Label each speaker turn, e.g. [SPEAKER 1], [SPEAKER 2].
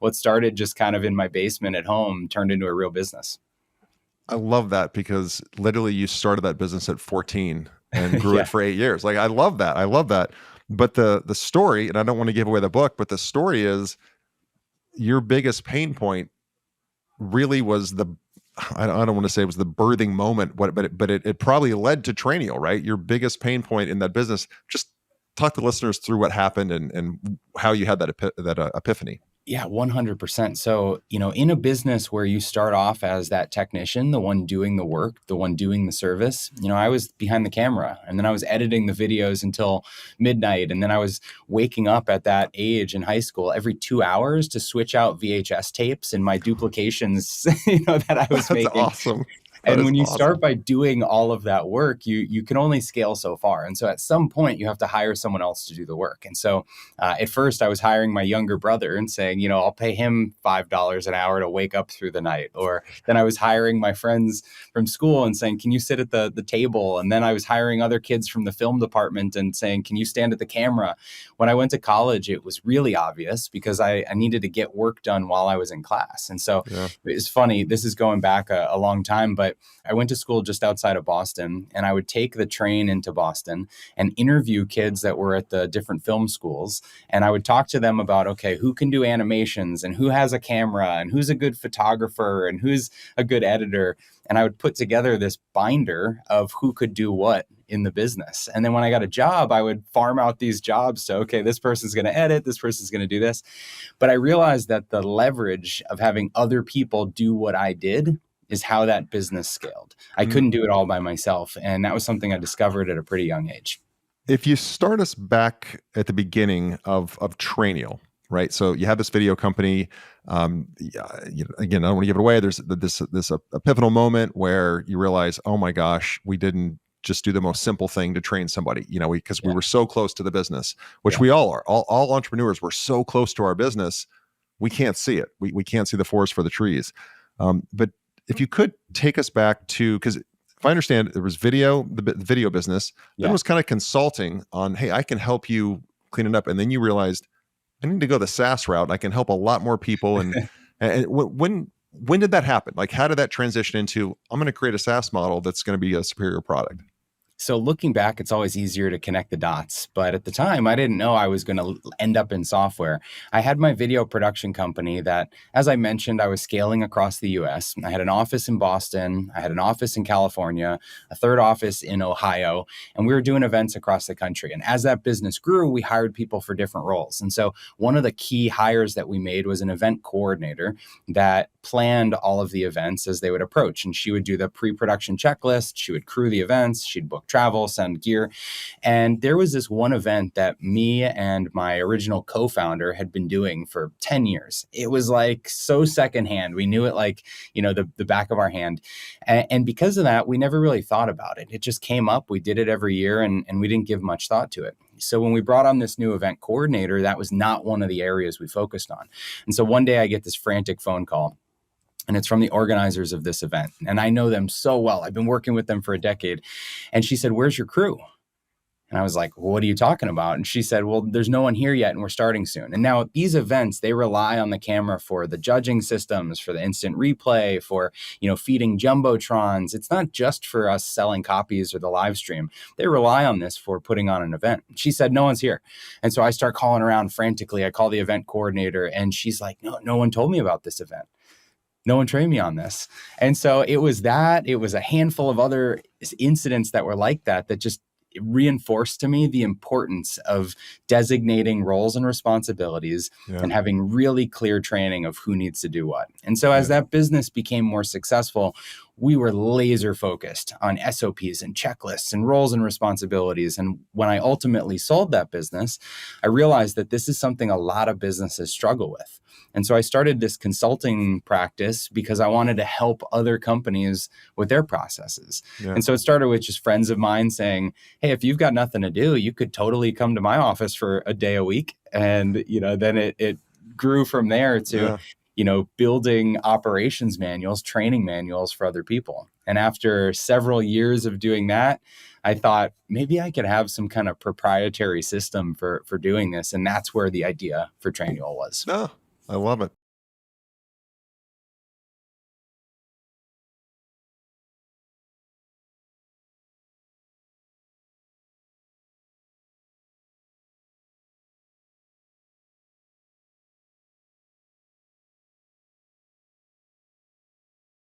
[SPEAKER 1] what started just kind of in my basement at home turned into a real business.
[SPEAKER 2] I love that because literally you started that business at 14 and grew
[SPEAKER 1] Yeah.
[SPEAKER 2] it for 8 years. Like, I love that. I love that. But the story, and I don't want to give away the book, but the story is your biggest pain point really was I don't want to say it was the birthing moment, but it probably led to Trainual, right? Your biggest pain point in that business. Just talk to listeners through what happened and how you had that epiphany.
[SPEAKER 1] Yeah, 100%. So, in a business where you start off as that technician, the one doing the work, the one doing the service, I was behind the camera and then I was editing the videos until midnight. And then I was waking up at that age in high school every 2 hours to switch out VHS tapes in my duplications, that I was
[SPEAKER 2] That's
[SPEAKER 1] making.
[SPEAKER 2] awesome. That
[SPEAKER 1] And
[SPEAKER 2] is
[SPEAKER 1] when you
[SPEAKER 2] awesome.
[SPEAKER 1] start by doing all of that work, you can only scale so far. And so at some point, you have to hire someone else to do the work. And so at first, I was hiring my younger brother and saying, I'll pay him $5 an hour to wake up through the night. Or then I was hiring my friends from school and saying, can you sit at the table? And then I was hiring other kids from the film department and saying, can you stand at the camera? When I went to college, it was really obvious because I needed to get work done while I was in class. And so it's funny, this is going back a long time, but I went to school just outside of Boston, and I would take the train into Boston and interview kids that were at the different film schools. And I would talk to them about, okay, who can do animations and who has a camera and who's a good photographer and who's a good editor. And I would put together this binder of who could do what in the business. And then when I got a job, I would farm out these jobs. So, okay, this person's going to edit, this person's going to do this. But I realized that the leverage of having other people do what I did is how that business scaled. I couldn't do it all by myself. And that was something I discovered at a pretty young age.
[SPEAKER 2] If you start us back at the beginning of Trainual, right? So you have this video company. Again, I don't want to give it away. There's a pivotal moment where you realize, oh my gosh, we didn't just do the most simple thing to train somebody, because we were so close to the business, which we all are. All entrepreneurs, we're so close to our business, we can't see it. We can't see the forest for the trees. But if you could take us back to, because if I understand, there was the video business, then it was kind of consulting on, hey, I can help you clean it up. And then you realized, I need to go the SaaS route. I can help a lot more people. And when did that happen? Like, how did that transition into, I'm going to create a SaaS model that's going to be a superior product?
[SPEAKER 1] So looking back, it's always easier to connect the dots. But at the time, I didn't know I was going to end up in software. I had my video production company that, as I mentioned, I was scaling across the US. I had an office in Boston. I had an office in California, a third office in Ohio, and we were doing events across the country. And as that business grew, we hired people for different roles. And so one of the key hires that we made was an event coordinator that planned all of the events as they would approach. And she would do the pre-production checklist. She would crew the events. She'd book travel, send gear. And there was this one event that me and my original co-founder had been doing for 10 years. It was like so secondhand. We knew it like, the back of our hand. And because of that, we never really thought about it. It just came up. We did it every year and we didn't give much thought to it. So when we brought on this new event coordinator, that was not one of the areas we focused on. And so one day I get this frantic phone call. And it's from the organizers of this event. And I know them so well. I've been working with them for a decade. And she said, "Where's your crew?" And I was like, "Well, what are you talking about?" And she said, "Well, there's no one here yet and we're starting soon." And now these events, they rely on the camera for the judging systems, for the instant replay, for, feeding jumbotrons. It's not just for us selling copies or the live stream. They rely on this for putting on an event. She said, "No one's here." And so I start calling around frantically. I call the event coordinator and she's like, no one told me about this event. No one trained me on this. And so it was a handful of other incidents that were like that just reinforced to me the importance of designating roles and responsibilities and having really clear training of who needs to do what. And so as that business became more successful, we were laser focused on SOPs and checklists and roles and responsibilities. And when I ultimately sold that business, I realized that this is something a lot of businesses struggle with. And so I started this consulting practice because I wanted to help other companies with their processes. And so it started with just friends of mine saying, "Hey, if you've got nothing to do, you could totally come to my office for a day a week." And, then it grew from there to, building operations manuals, training manuals for other people. And after several years of doing that, I thought maybe I could have some kind of proprietary system for doing this. And that's where the idea for Trainual was.
[SPEAKER 2] Oh, I love it.